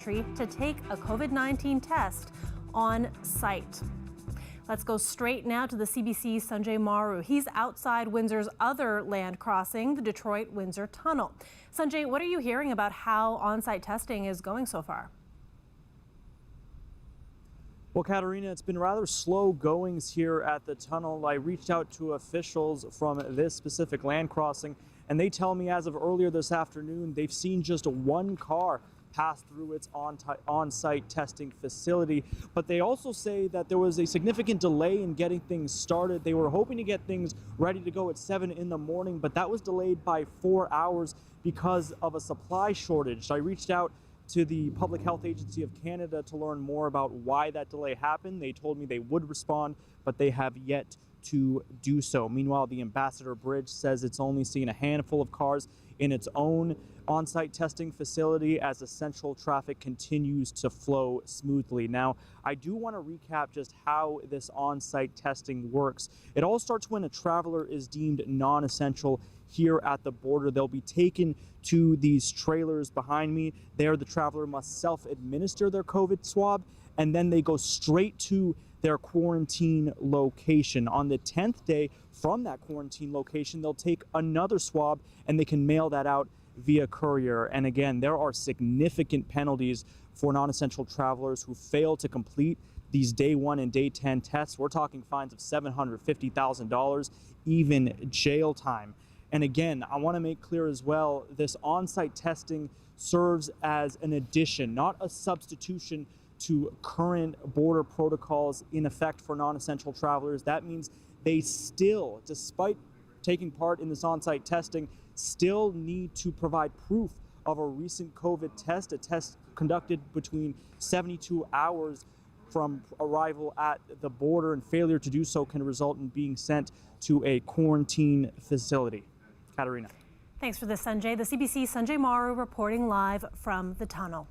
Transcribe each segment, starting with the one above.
to take a COVID-19 test on site. Let's go straight now to the CBC's Sanjay Maru. He's outside Windsor's other land crossing, the Detroit-Windsor Tunnel. Sanjay, what are you hearing about how on-site testing is going so far? Well, Katerina, it's been rather slow goings here at the tunnel. I reached out to officials from this specific land crossing, and they tell me as of earlier this afternoon, they've seen just one car pass through its on-site testing facility. But they also say that there was a significant delay in getting things started. They were hoping to get things ready to go at 7 in the morning, but that was delayed by 4 hours because of a supply shortage. So I reached out to the Public Health Agency of Canada to learn more about why that delay happened. They told me they would respond, but they have yet to do so. Meanwhile, the Ambassador Bridge says it's only seen a handful of cars in its own on-site testing facility as essential traffic continues to flow smoothly. Now, I do want to recap just how this on-site testing works. It all starts when a traveler is deemed non-essential here at the border. They'll be taken to these trailers behind me. There, the traveler must self-administer their COVID swab, and then they go straight to their quarantine location. On the 10th day from that quarantine location, they'll take another swab and they can mail that out via courier. And again, there are significant penalties for non-essential travelers who fail to complete these day 1 and day 10 tests. We're talking fines of $750,000, even jail time. And again, I want to make clear as well, this on-site testing serves as an addition, not a substitution to current border protocols in effect for non-essential travelers. That means they still, despite taking part in this on-site testing, still need to provide proof of a recent COVID test, a test conducted between 72 hours from arrival at the border, and failure to do so can result in being sent to a quarantine facility. Katerina. Thanks for this, Sanjay. The CBC's Sanjay Maru reporting live from the tunnel.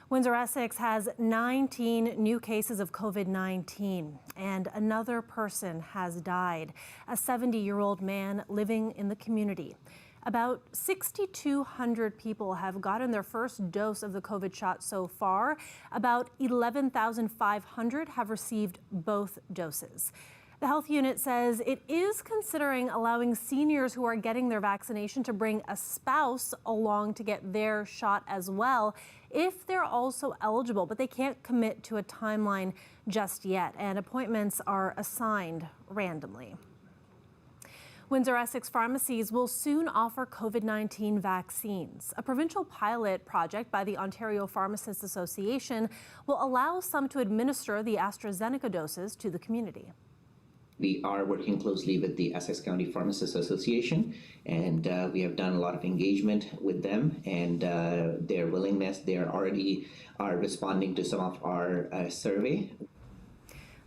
Windsor, Essex has 19 new cases of COVID-19, and another person has died, a 70-year-old man living in the community. About 6,200 people have gotten their first dose of the COVID shot so far. About 11,500 have received both doses. The health unit says it is considering allowing seniors who are getting their vaccination to bring a spouse along to get their shot as well, if they're also eligible, but they can't commit to a timeline just yet, and appointments are assigned randomly. Windsor Essex Pharmacies will soon offer COVID-19 vaccines. A provincial pilot project by the Ontario Pharmacists Association will allow some to administer the AstraZeneca doses to the community. We are working closely with the Essex County Pharmacists Association, and we have done a lot of engagement with them, and their willingness, they already are responding to some of our survey.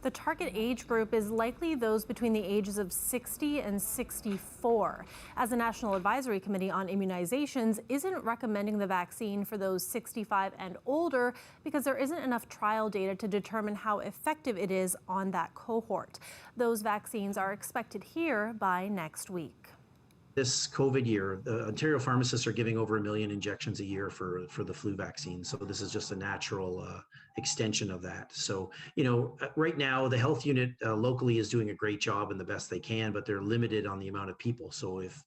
The target age group is likely those between the ages of 60 and 64, as the National Advisory Committee on Immunizations isn't recommending the vaccine for those 65 and older because there isn't enough trial data to determine how effective it is on that cohort. Those vaccines are expected here by next week. This COVID year, the Ontario pharmacists are giving over 1 million injections a year for the flu vaccine. So this is just a natural extension of that. So, right now the health unit locally is doing a great job and the best they can, but they're limited on the amount of people. So if,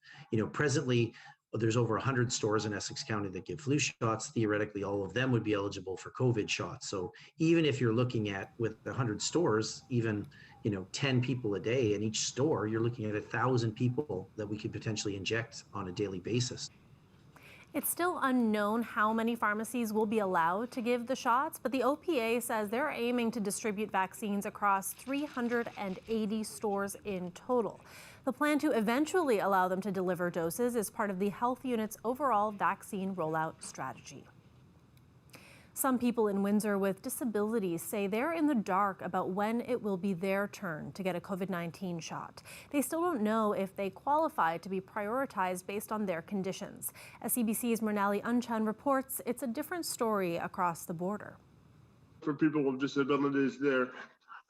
presently there's over 100 stores in Essex County that give flu shots, theoretically all of them would be eligible for COVID shots. So even if you're looking at, with 100 stores, even 10 people a day in each store, you're looking at 1,000 people that we could potentially inject on a daily basis. It's still unknown how many pharmacies will be allowed to give the shots, but the OPA says they're aiming to distribute vaccines across 380 stores in total. The plan to eventually allow them to deliver doses is part of the health unit's overall vaccine rollout strategy. Some people in Windsor with disabilities say they're in the dark about when it will be their turn to get a COVID-19 shot. They still don't know if they qualify to be prioritized based on their conditions. As CBC's Mernali Unchun reports, it's a different story across the border. For people with disabilities, they're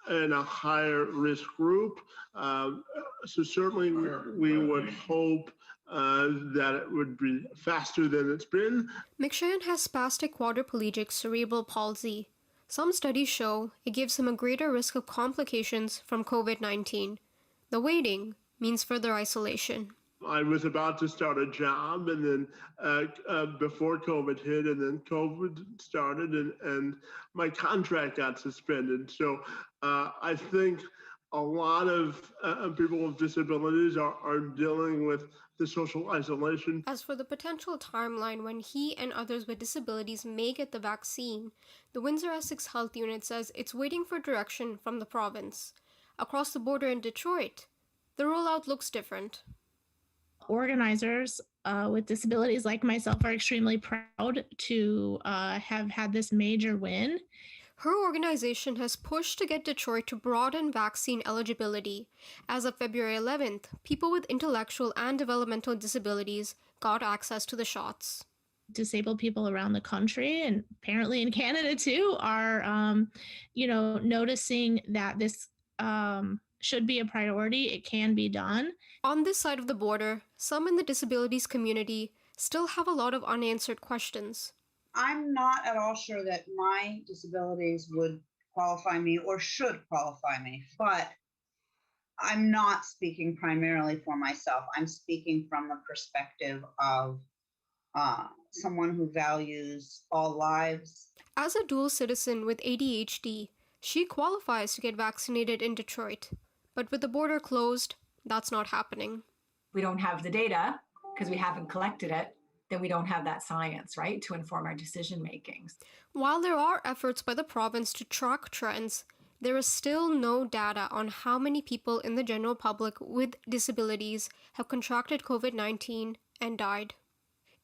in a higher risk group. So certainly we would hope that it would be faster than it's been. McShane has spastic quadriplegic cerebral palsy. Some studies show it gives him a greater risk of complications from COVID-19. The waiting means further isolation. I was about to start a job, and then before COVID hit, and then COVID started, and my contract got suspended. So I think a lot of people with disabilities are dealing with the social isolation. As for the potential timeline when he and others with disabilities may get the vaccine, the Windsor Essex Health Unit says it's waiting for direction from the province. Across the border in Detroit, the rollout looks different. Organizers with disabilities like myself are extremely proud to have had this major win. Her organization has pushed to get Detroit to broaden vaccine eligibility. As of February 11th, people with intellectual and developmental disabilities got access to the shots. Disabled people around the country, and apparently in Canada too, are noticing that this should be a priority. It can be done. On this side of the border, some in the disabilities community still have a lot of unanswered questions. I'm not at all sure that my disabilities would qualify me or should qualify me, but I'm not speaking primarily for myself. I'm speaking from the perspective of someone who values all lives. As a dual citizen with ADHD, she qualifies to get vaccinated in Detroit. But with the border closed, that's not happening. We don't have the data because we haven't collected it. Then we don't have that science, right, to inform our decision making. While there are efforts by the province to track trends, there is still no data on how many people in the general public with disabilities have contracted COVID-19 and died.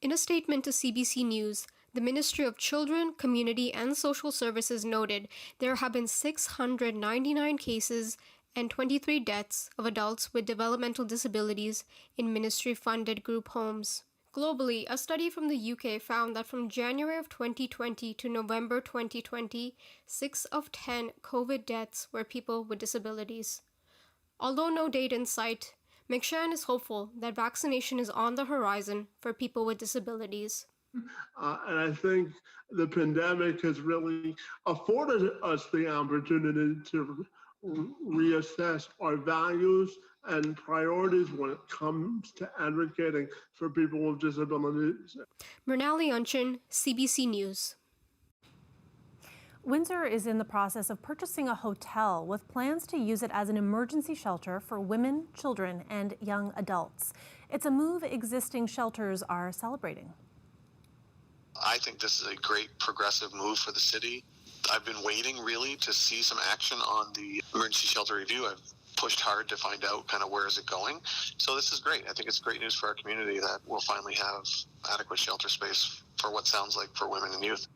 In a statement to CBC News, the Ministry of Children, Community and Social Services noted there have been 699 cases and 23 deaths of adults with developmental disabilities in ministry-funded group homes. Globally, a study from the UK found that from January of 2020 to November 2020, 6 of 10 COVID deaths were people with disabilities. Although no date in sight, McShane is hopeful that vaccination is on the horizon for people with disabilities. And I think the pandemic has really afforded us the opportunity to reassess our values and priorities when it comes to advocating for people with disabilities. Mrinali Unchin, CBC News. Windsor is in the process of purchasing a hotel with plans to use it as an emergency shelter for women, children, and young adults. It's a move existing shelters are celebrating. I think this is a great progressive move for the city. I've been waiting really to see some action on the emergency shelter review. I've pushed hard to find out kind of where is it going. So this is great. I think it's great news for our community that we'll finally have adequate shelter space for what sounds like for women and youth.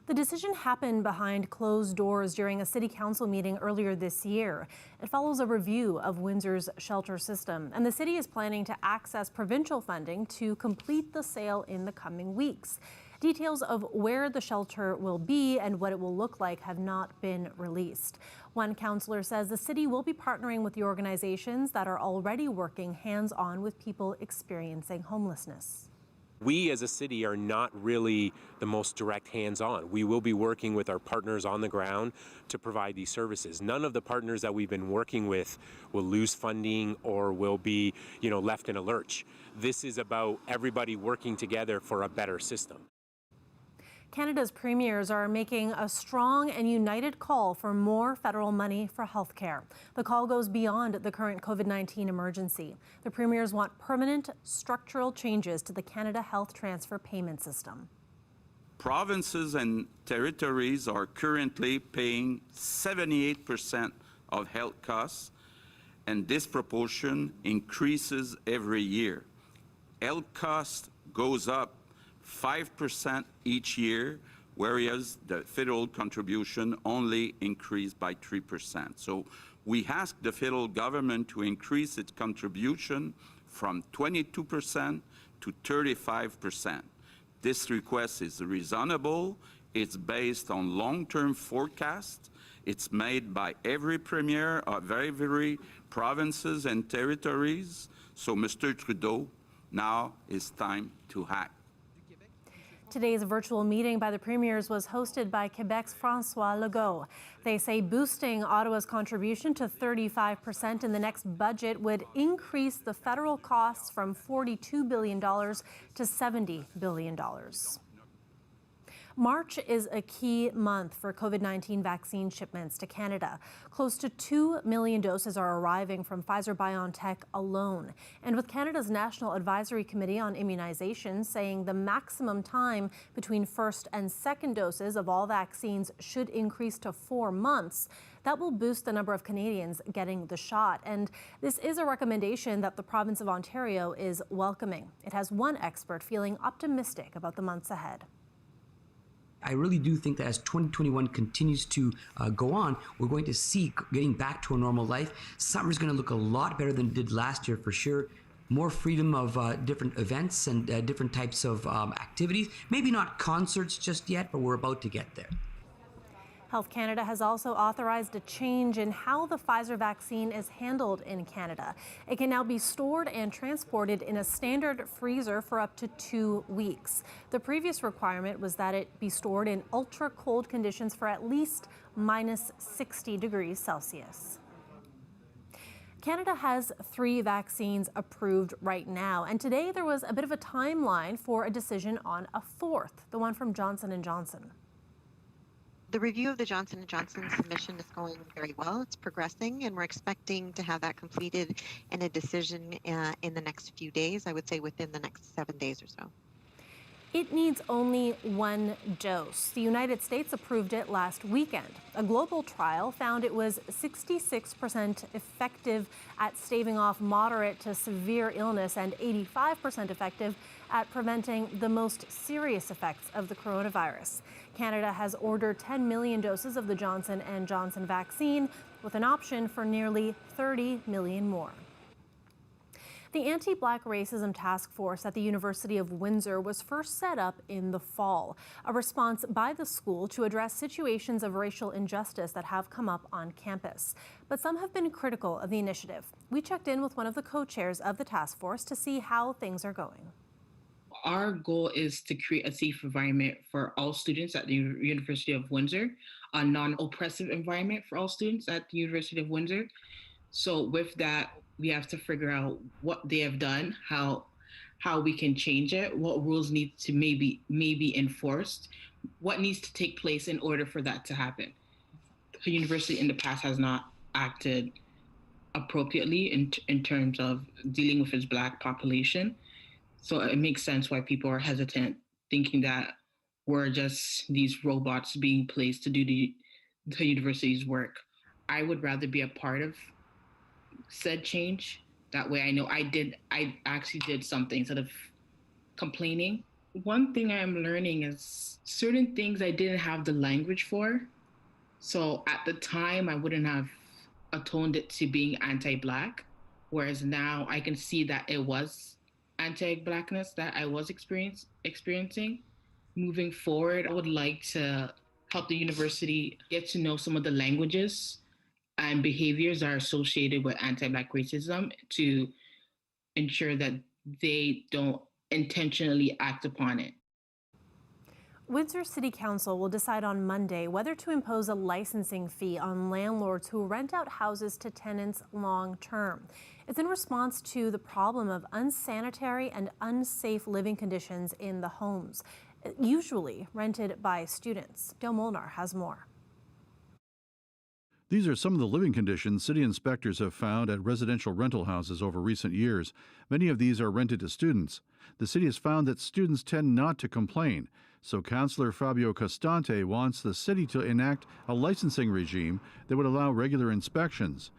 The decision happened behind closed doors during a city council meeting earlier this year. It follows a review of Windsor's shelter system, and the city is planning to access provincial funding to complete the sale in the coming weeks. Details of where the shelter will be and what it will look like have not been released. One councillor says the city will be partnering with the organizations that are already working hands-on with people experiencing homelessness. We as a city are not really the most direct hands-on. We will be working with our partners on the ground to provide these services. None of the partners that we've been working with will lose funding or will be, left in a lurch. This is about everybody working together for a better system. Canada's premiers are making a strong and united call for more federal money for healthcare. The call goes beyond the current COVID-19 emergency. The premiers want permanent structural changes to the Canada Health Transfer Payment System. Provinces and territories are currently paying 78% of health costs, and this proportion increases every year. Health cost goes up 5% each year, whereas the federal contribution only increased by 3%. So we asked the federal government to increase its contribution from 22% to 35%. This request is reasonable. It's based on long-term forecasts. It's made by every premier of every provinces and territories. So Mr. Trudeau, Now it's time to act. Today's virtual meeting by the premiers was hosted by Quebec's François Legault. They say boosting Ottawa's contribution to 35% in the next budget would increase the federal costs from $42 billion to $70 billion. March is a key month for COVID-19 vaccine shipments to Canada. Close to 2 million doses are arriving from Pfizer-BioNTech alone. And with Canada's National Advisory Committee on Immunization saying the maximum time between first and second doses of all vaccines should increase to 4 months, that will boost the number of Canadians getting the shot. And this is a recommendation that the province of Ontario is welcoming. It has one expert feeling optimistic about the months ahead. I really do think that as 2021 continues to go on, we're going to see getting back to a normal life. Summer's going to look a lot better than it did last year for sure. More freedom of different events and different types of activities. Maybe not concerts just yet, but we're about to get there. Health Canada has also authorized a change in how the Pfizer vaccine is handled in Canada. It can now be stored and transported in a standard freezer for up to 2 weeks. The previous requirement was that it be stored in ultra cold conditions for at least minus 60 degrees Celsius. Canada has 3 vaccines approved right now, and today there was a bit of a timeline for a decision on a 4th, the one from Johnson & Johnson. The review of the Johnson & Johnson submission is going very well. It's progressing, and we're expecting to have that completed and a decision in the next few days, I would say within the next 7 days or so. It needs only 1 dose. The United States approved it last weekend. A global trial found it was 66% effective at staving off moderate to severe illness and 85% effective at preventing the most serious effects of the coronavirus. Canada has ordered 10 million doses of the Johnson & Johnson vaccine, with an option for nearly 30 million more. The Anti-Black Racism Task Force at the University of Windsor was first set up in the fall, a response by the school to address situations of racial injustice that have come up on campus. But some have been critical of the initiative. We checked in with one of the co-chairs of the task force to see how things are going. Our goal is to create a safe environment for all students at the University of Windsor, a non-oppressive environment for all students at the University of Windsor. So with that, we have to figure out what they have done, how we can change it, what rules need to maybe enforced, what needs to take place in order for that to happen. The university in the past has not acted appropriately in terms of dealing with its Black population. So it makes sense why people are hesitant, thinking that we're just these robots being placed to do the university's work. I would rather be a part of said change. That way I know I actually did something instead of complaining. One thing I'm learning is certain things I didn't have the language for. So at the time I wouldn't have atoned it to being anti-Black, whereas now I can see that it was anti-Blackness that I was experiencing. Moving forward, I would like to help the university get to know some of the languages and behaviors that are associated with anti-Black racism to ensure that they don't intentionally act upon it. Windsor City Council will decide on Monday whether to impose a licensing fee on landlords who rent out houses to tenants long-term. It's in response to the problem of unsanitary and unsafe living conditions in the homes, usually rented by students. Dale Molnar has more. These are some of the living conditions city inspectors have found at residential rental houses over recent years. Many of these are rented to students. The city has found that students tend not to complain, so Councillor Fabio Costante wants the city to enact a licensing regime that would allow regular inspections.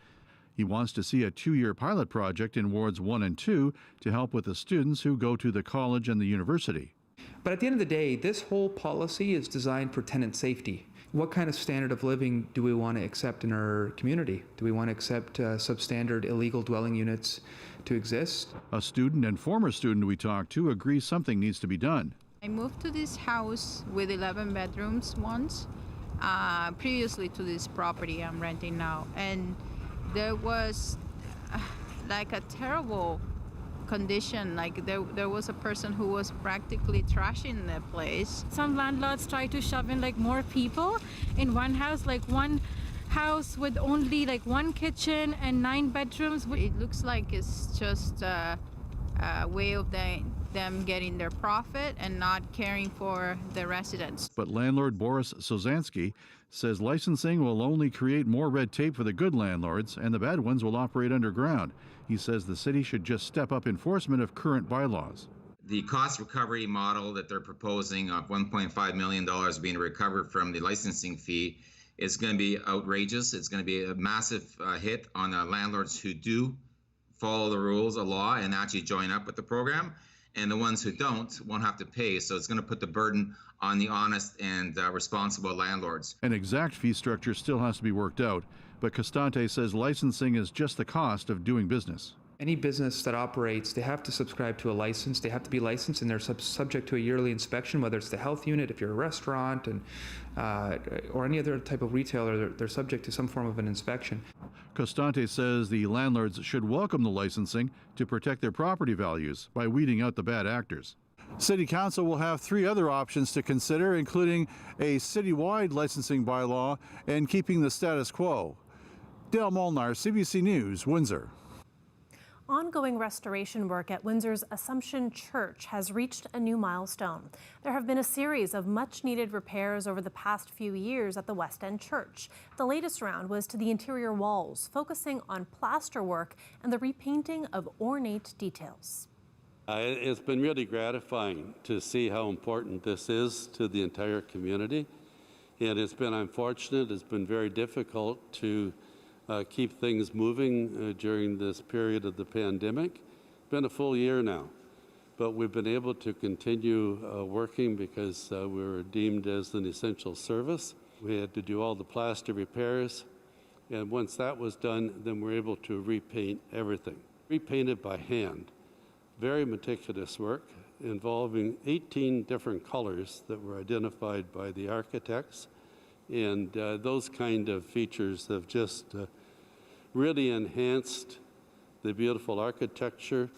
He wants to see a 2-year pilot project in Wards 1 and 2 to help with the students who go to the college and the university. But at the end of the day, this whole policy is designed for tenant safety. What kind of standard of living do we want to accept in our community? Do we want to accept substandard illegal dwelling units to exist? A student and former student we talked to agree something needs to be done. I moved to this house with 11 bedrooms once, previously to this property I'm renting now. And there was like a terrible condition. Like there was a person who was practically trashing the place. Some landlords try to shove in like more people in one house, like one house with only like one kitchen and 9 bedrooms. It looks like it's just a way of them getting their profit and not caring for the residents. But landlord Boris Sozansky says licensing will only create more red tape for the good landlords, and the bad ones will operate underground. He says the city should just step up enforcement of current bylaws. The cost recovery model that they're proposing of $1.5 million being recovered from the licensing fee is going to be outrageous. It's going to be a massive hit on the landlords who do follow the rules of law and actually join up with the program. And the ones who don't won't have to pay. So it's going to put the burden on the honest and responsible landlords. An exact fee structure still has to be worked out, but Costante says licensing is just the cost of doing business. Any business that operates, they have to subscribe to a license. They have to be licensed, and they're subject to a yearly inspection, whether it's the health unit, if you're a restaurant, and or any other type of retailer, they're subject to some form of an inspection. Costante says the landlords should welcome the licensing to protect their property values by weeding out the bad actors. City Council will have 3 other options to consider, including a citywide licensing bylaw and keeping the status quo. Dale Molnar, CBC News, Windsor. Ongoing restoration work at Windsor's Assumption Church has reached a new milestone. There have been a series of much-needed repairs over the past few years at the West End Church. The latest round was to the interior walls, focusing on plaster work and the repainting of ornate details. It's been really gratifying to see how important this is to the entire community. And it's been unfortunate, it's been very difficult to keep things moving during this period of the pandemic. It's been a full year now, but we've been able to continue working because we were deemed as an essential service. We had to do all the plaster repairs, and once that was done, then we're able to repaint everything. Repainted by hand. Very meticulous work involving 18 different colors that were identified by the architects, and those kind of features have just really enhanced the beautiful architecture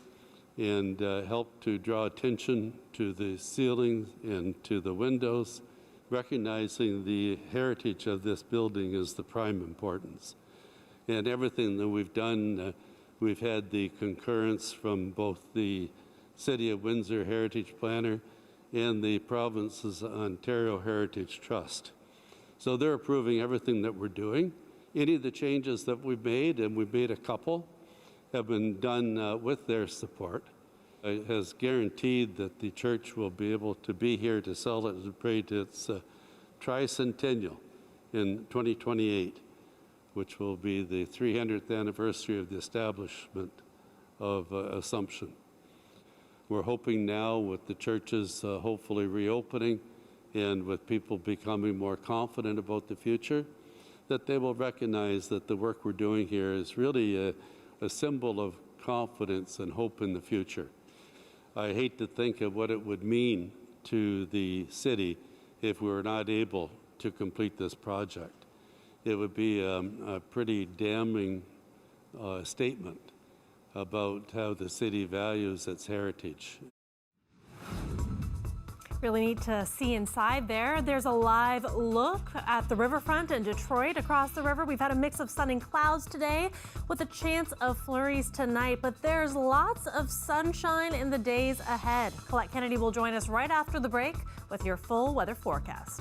and helped to draw attention to the ceilings and to the windows, recognizing the heritage of this building is the prime importance. And everything that we've done, we've had the concurrence from both the City of Windsor Heritage Planner and the province's Ontario Heritage Trust. So they're approving everything that we're doing. Any of the changes that we've made, and we've made a couple, have been done with their support. It has guaranteed that the church will be able to be here to celebrate its tricentennial in 2028, which will be the 300th anniversary of the establishment of Assumption. We're hoping now with the churches hopefully reopening and with people becoming more confident about the future, that they will recognize that the work we're doing here is really a symbol of confidence and hope in the future. I hate to think of what it would mean to the city if we were not able to complete this project. It would be a pretty damning statement about how the city values its heritage. Really neat to see inside there. There's a live look at the riverfront in Detroit across the river. We've had a mix of sun and clouds today with a chance of flurries tonight, but there's lots of sunshine in the days ahead. Colette Kennedy will join us right after the break with your full weather forecast.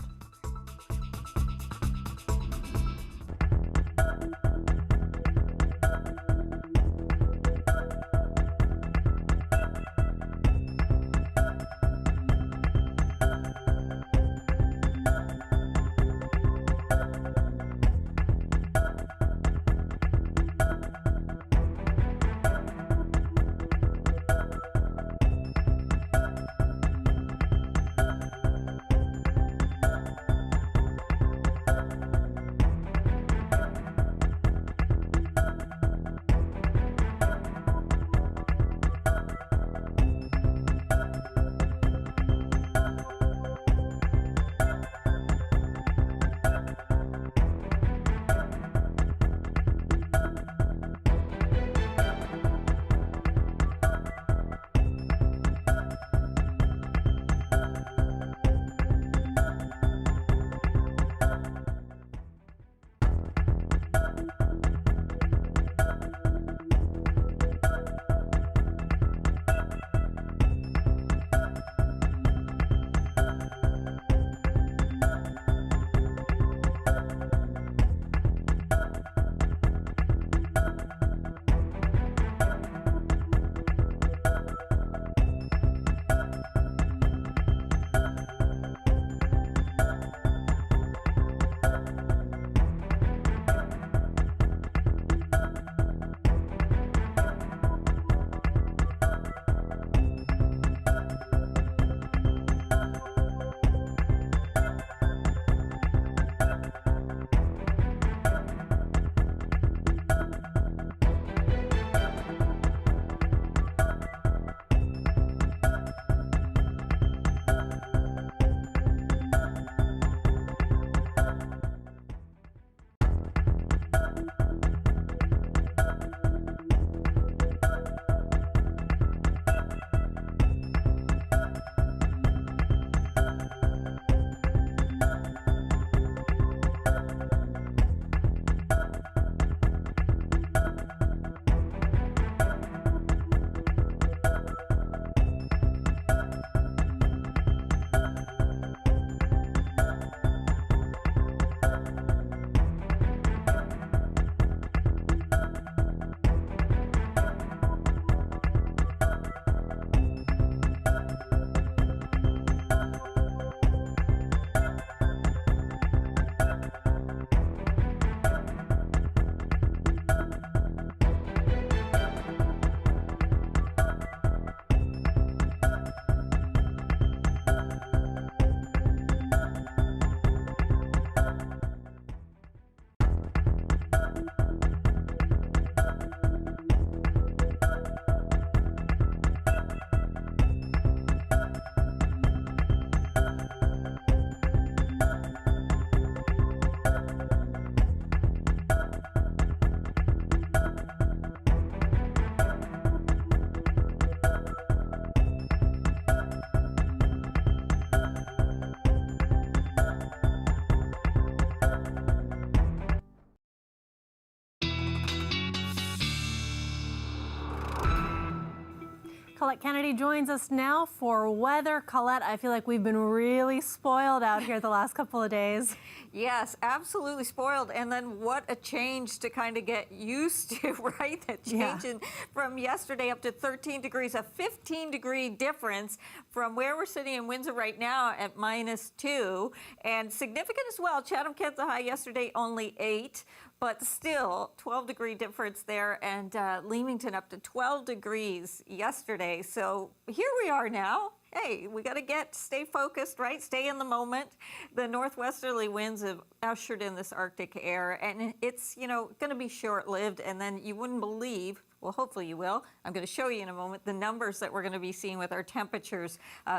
Colette Kennedy joins us now for weather. Colette, I feel like we've been really spoiled out here the last couple of days. Yes, absolutely spoiled. And then what a change to kind of get used to, right? That change from yesterday up to 13 degrees, a 15-degree difference from where we're sitting in Windsor right now at -2. And significant as well. Chatham-Kent, the high yesterday, only 8. But still, 12-degree difference there, and Leamington up to 12 degrees yesterday. So here we are now. Hey, we got to stay focused, right? Stay in the moment. The northwesterly winds have ushered in this Arctic air, and it's, going to be short-lived, and then you wouldn't believe, well, hopefully you will. I'm going to show you in a moment the numbers that we're going to be seeing with our temperatures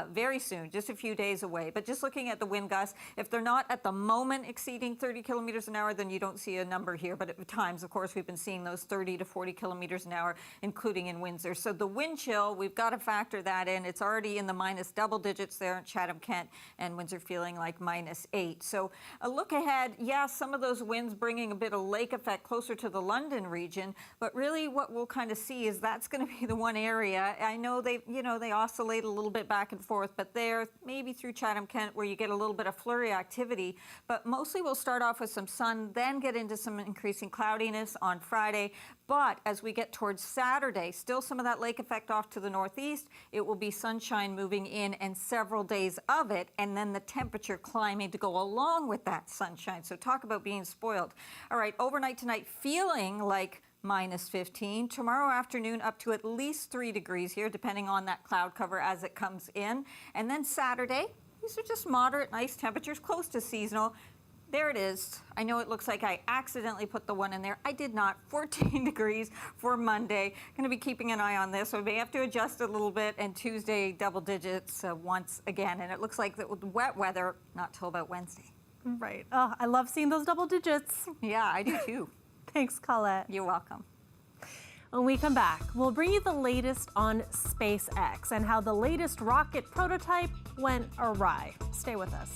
very soon, just a few days away. But just looking at the wind gusts, if they're not at the moment exceeding 30 kilometers an hour, then you don't see a number here. But at times, of course, we've been seeing those 30 to 40 kilometers an hour, including in Windsor. So the wind chill, we've got to factor that in. It's already in the minus double digits there in Chatham-Kent, and Windsor feeling like -8. So a look ahead, some of those winds bringing a bit of lake effect closer to the London region, but really what we'll kind of see is that's going to be the one area. I know they oscillate a little bit back and forth, but there maybe through Chatham-Kent where you get a little bit of flurry activity, but mostly we'll start off with some sun, then get into some increasing cloudiness on Friday. But as we get towards Saturday, still some of that lake effect off to the northeast. It will be sunshine moving in and several days of it, and then the temperature climbing to go along with that sunshine. So talk about being spoiled. All right, overnight tonight feeling like -15. Tomorrow afternoon up to at least 3 degrees here, depending on that cloud cover as it comes in. And then Saturday, these are just moderate, nice temperatures, close to seasonal. There it is. I know it looks like I accidentally put the 1 in there. I did not. 14 degrees for Monday. Going to be keeping an eye on this. So we may have to adjust a little bit. And Tuesday, double digits once again. And it looks like the wet weather, not till about Wednesday. Right. Oh, I love seeing those double digits. Yeah, I do too. Thanks, Colette. You're welcome. When we come back, we'll bring you the latest on SpaceX and how the latest rocket prototype went awry. Stay with us.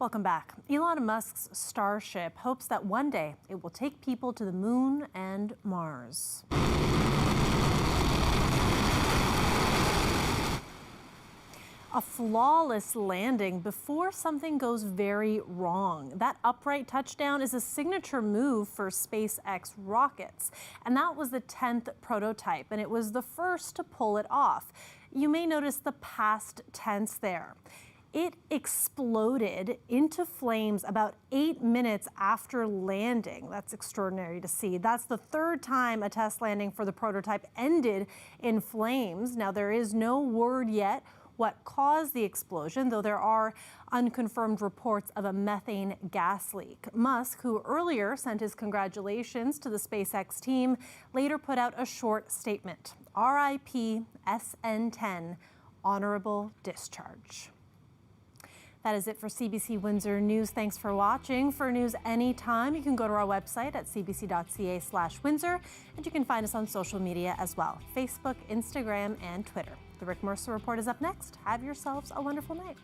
Welcome back. Elon Musk's Starship hopes that one day it will take people to the moon and Mars. A flawless landing before something goes very wrong. That upright touchdown is a signature move for SpaceX rockets, and that was the 10th prototype, and it was the first to pull it off. You may notice the past tense there. It exploded into flames about 8 minutes after landing. That's extraordinary to see. That's the third time a test landing for the prototype ended in flames. Now, there is no word yet what caused the explosion, though there are unconfirmed reports of a methane gas leak. Musk, who earlier sent his congratulations to the SpaceX team, later put out a short statement. RIP SN10, honorable discharge. That is it for CBC Windsor News. Thanks for watching. For news anytime, you can go to our website at cbc.ca/Windsor, and you can find us on social media as well, Facebook, Instagram, and Twitter. The Rick Mercer Report is up next. Have yourselves a wonderful night.